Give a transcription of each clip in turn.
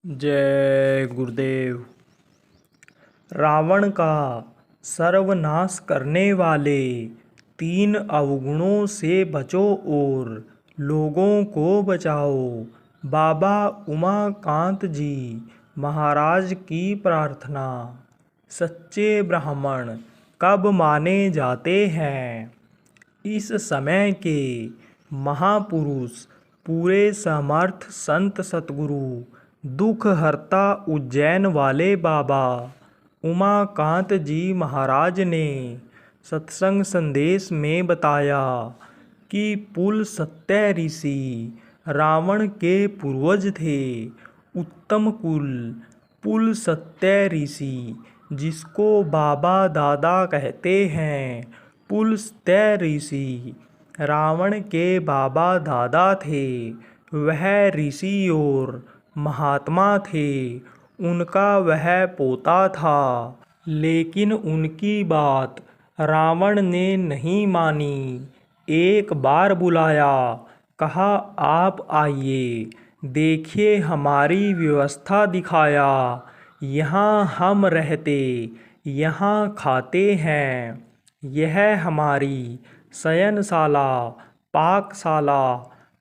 जय गुरुदेव। रावण का सर्वनाश करने वाले 3 अवगुणों से बचो और लोगों को बचाओ। बाबा उमाकांत जी महाराज की प्रार्थना। सच्चे ब्राह्मण कब माने जाते हैं? इस समय के महापुरुष पूरे समर्थ संत सतगुरु दुख हरता उज्जैन वाले बाबा उमाकांत जी महाराज ने सत्संग संदेश में बताया कि पुलस्त्य ऋषि रावण के पूर्वज थे। उत्तम कुल पुलस्त्य ऋषि जिसको बाबा दादा कहते हैं, पुलस्त्य ऋषि रावण के बाबा दादा थे। वह ऋषि और महात्मा थे। उनका वह पोता था, लेकिन उनकी बात रावण ने नहीं मानी। एक बार बुलाया, कहा आप आइए, देखिए हमारी व्यवस्था दिखाया। यहाँ हम रहते, यहाँ खाते हैं। यह हमारी शयनशाला, पाकशाला,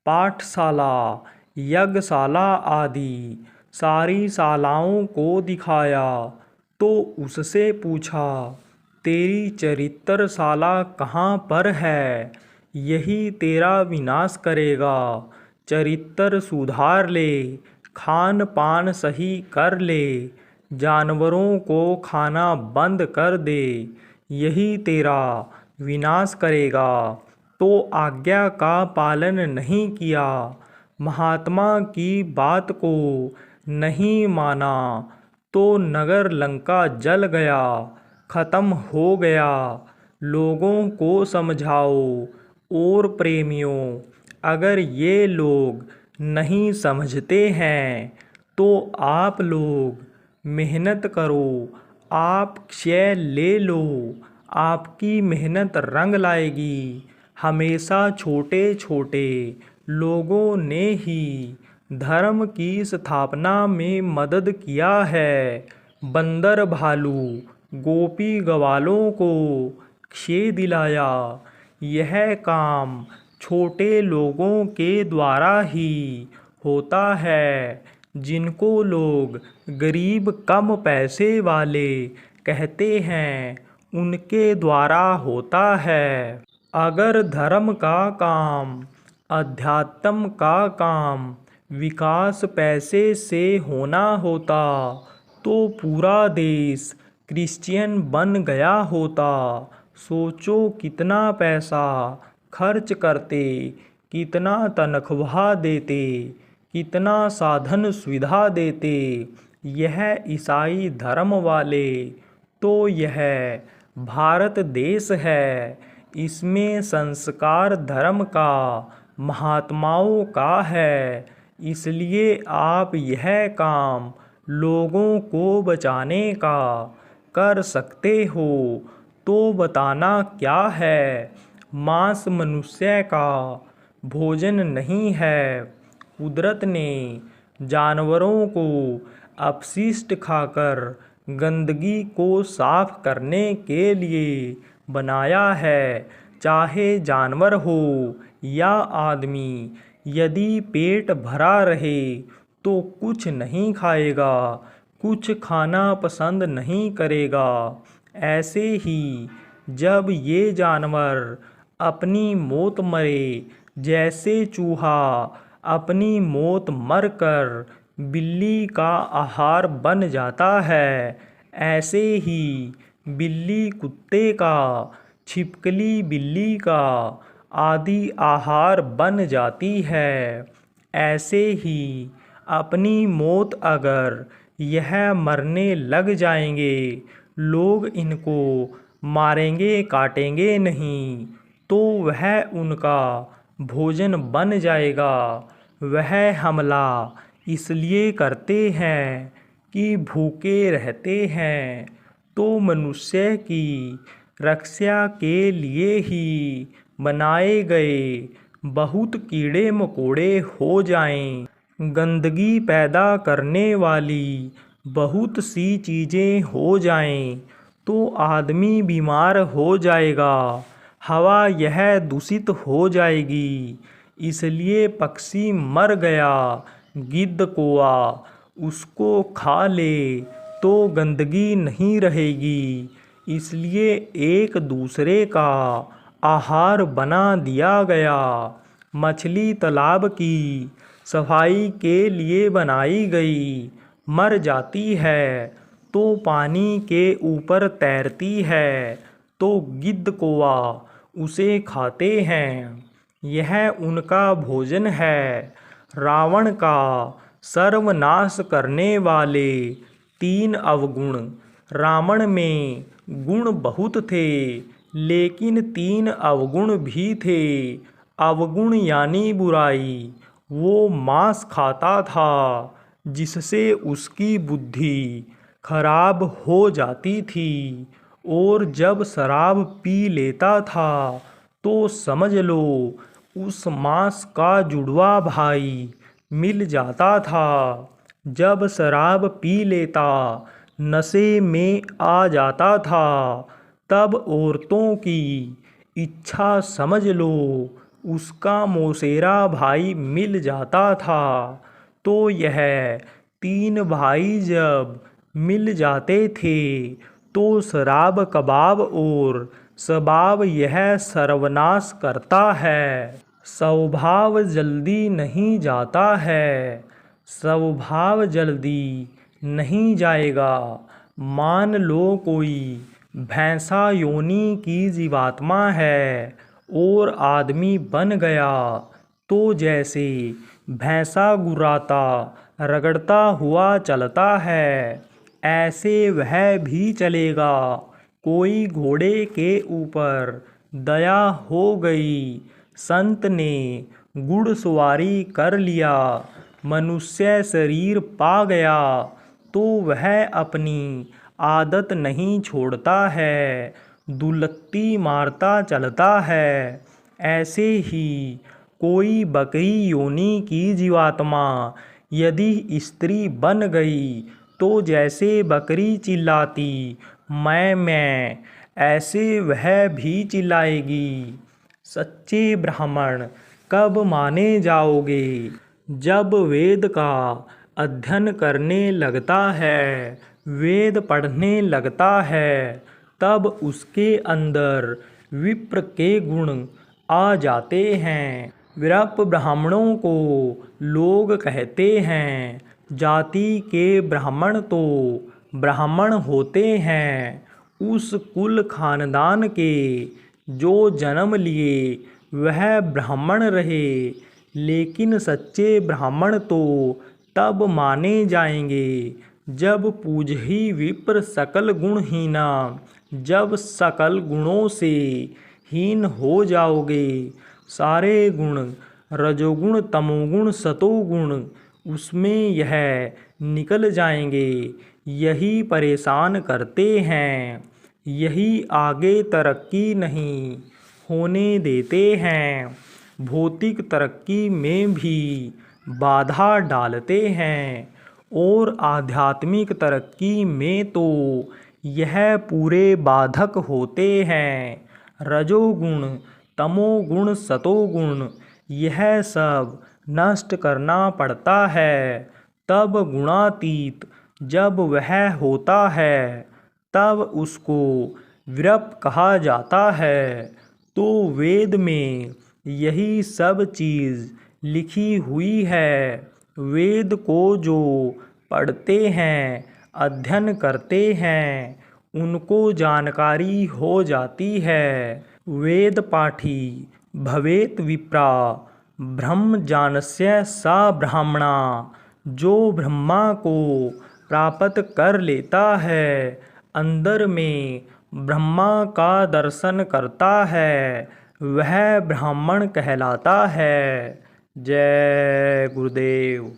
पाठशाला, यज्ञशाला आदि सारी शालाओं को दिखाया। तो उससे पूछा, तेरी चरित्रशाला कहाँ पर है? यही तेरा विनाश करेगा। चरित्र सुधार ले, खान पान सही कर ले, जानवरों को खाना बंद कर दे, यही तेरा विनाश करेगा। तो आज्ञा का पालन नहीं किया, महात्मा की बात को नहीं माना, तो नगर लंका जल गया, खत्म हो गया। लोगों को समझाओ। और प्रेमियों, अगर ये लोग नहीं समझते हैं तो आप लोग मेहनत करो, आप क्षय ले लो, आपकी मेहनत रंग लाएगी। हमेशा छोटे छोटे लोगों ने ही धर्म की स्थापना में मदद किया है। बंदर भालू गोपी गवालों को क्षय दिलाया। यह काम छोटे लोगों के द्वारा ही होता है, जिनको लोग गरीब कम पैसे वाले कहते हैं, उनके द्वारा होता है। अगर धर्म का काम, अध्यात्म का काम, विकास पैसे से होना होता तो पूरा देश क्रिश्चियन बन गया होता। सोचो कितना पैसा खर्च करते, कितना तनख्वाह देते, कितना साधन सुविधा देते यह ईसाई धर्म वाले। तो यह भारत देश है, इसमें संस्कार धर्म का, महात्माओं का है। इसलिए आप यह काम लोगों को बचाने का कर सकते हो। तो बताना क्या है? मांस मनुष्य का भोजन नहीं है। कुदरत ने जानवरों को अपशिष्ट खाकर गंदगी को साफ करने के लिए बनाया है। चाहे जानवर हो या आदमी, यदि पेट भरा रहे तो कुछ नहीं खाएगा, कुछ खाना पसंद नहीं करेगा। ऐसे ही जब ये जानवर अपनी मौत मरे, जैसे चूहा अपनी मौत मरकर बिल्ली का आहार बन जाता है, ऐसे ही बिल्ली कुत्ते का, छिपकली बिल्ली का आदि आहार बन जाती है। ऐसे ही अपनी मौत अगर यह मरने लग जाएंगे, लोग इनको मारेंगे काटेंगे नहीं, तो वह उनका भोजन बन जाएगा। वह हमला इसलिए करते हैं कि भूखे रहते हैं, तो मनुष्य की रक्षा के लिए ही बनाए गए बहुत कीड़े मकोड़े हो जाएं, गंदगी पैदा करने वाली बहुत सी चीज़ें हो जाएं तो आदमी बीमार हो जाएगा, हवा यह दूषित हो जाएगी। इसलिए पक्षी मर गया, गिद्ध कौआ उसको खा ले तो गंदगी नहीं रहेगी। इसलिए एक दूसरे का आहार बना दिया गया। मछली तालाब की सफाई के लिए बनाई गई, मर जाती है तो पानी के ऊपर तैरती है तो गिद्ध कौआ उसे खाते हैं, यह उनका भोजन है। रावण का सर्वनाश करने वाले 3 अवगुण। रावण में गुण बहुत थे लेकिन 3 अवगुण भी थे। अवगुण यानी बुराई। वो मांस खाता था जिससे उसकी बुद्धि खराब हो जाती थी, और जब शराब पी लेता था तो समझ लो उस मांस का जुड़वा भाई मिल जाता था। जब शराब पी लेता नशे में आ जाता था तब औरतों की इच्छा समझ लो उसका मौसेरा भाई मिल जाता था। तो यह 3 भाई जब मिल जाते थे तो शराब कबाब और शबाब यह सर्वनाश करता है। स्वभाव जल्दी नहीं जाता है, स्वभाव जल्दी नहीं जाएगा। मान लो कोई भैंसा योनि की जीवात्मा है और आदमी बन गया तो जैसे भैंसा गुर्राता रगड़ता हुआ चलता है ऐसे वह भी चलेगा। कोई घोड़े के ऊपर दया हो गई, संत ने घुड़सवारी कर लिया, मनुष्य शरीर पा गया तो वह अपनी आदत नहीं छोड़ता है, दुलत्ती मारता चलता है। ऐसे ही कोई बकरी योनि की जीवात्मा यदि स्त्री बन गई तो जैसे बकरी चिल्लाती मैं, ऐसे वह भी चिल्लाएगी। सच्चे ब्राह्मण कब माने जाओगे? जब वेद का अध्ययन करने लगता है, वेद पढ़ने लगता है, तब उसके अंदर विप्र के गुण आ जाते हैं। विरप ब्राह्मणों को लोग कहते हैं। जाति के ब्राह्मण तो ब्राह्मण होते हैं, उस कुल खानदान के जो जन्म लिए वह ब्राह्मण रहे। लेकिन सच्चे ब्राह्मण तो तब माने जाएंगे जब पूजही विप्र सकल गुणहीना। जब सकल गुणों से हीन हो जाओगे, सारे गुण रजोगुण तमोगुण सतोगुण उसमें यह निकल जाएंगे, यही परेशान करते हैं, यही आगे तरक्की नहीं होने देते हैं, भौतिक तरक्की में भी बाधा डालते हैं और आध्यात्मिक तरक्की में तो यह पूरे बाधक होते हैं। रजोगुण तमोगुण सतोगुण यह सब नष्ट करना पड़ता है। तब गुणातीत जब वह होता है तब उसको विरप कहा जाता है। तो वेद में यही सब चीज़ लिखी हुई है। वेद को जो पढ़ते हैं, अध्ययन करते हैं, उनको जानकारी हो जाती है। वेद पाठी भवेत विप्रा ब्रह्मज्ञानस्य सा ब्राह्मणा। जो ब्रह्मा को प्राप्त कर लेता है, अंदर में ब्रह्मा का दर्शन करता है, वह ब्राह्मण कहलाता है। जय गुरुदेव।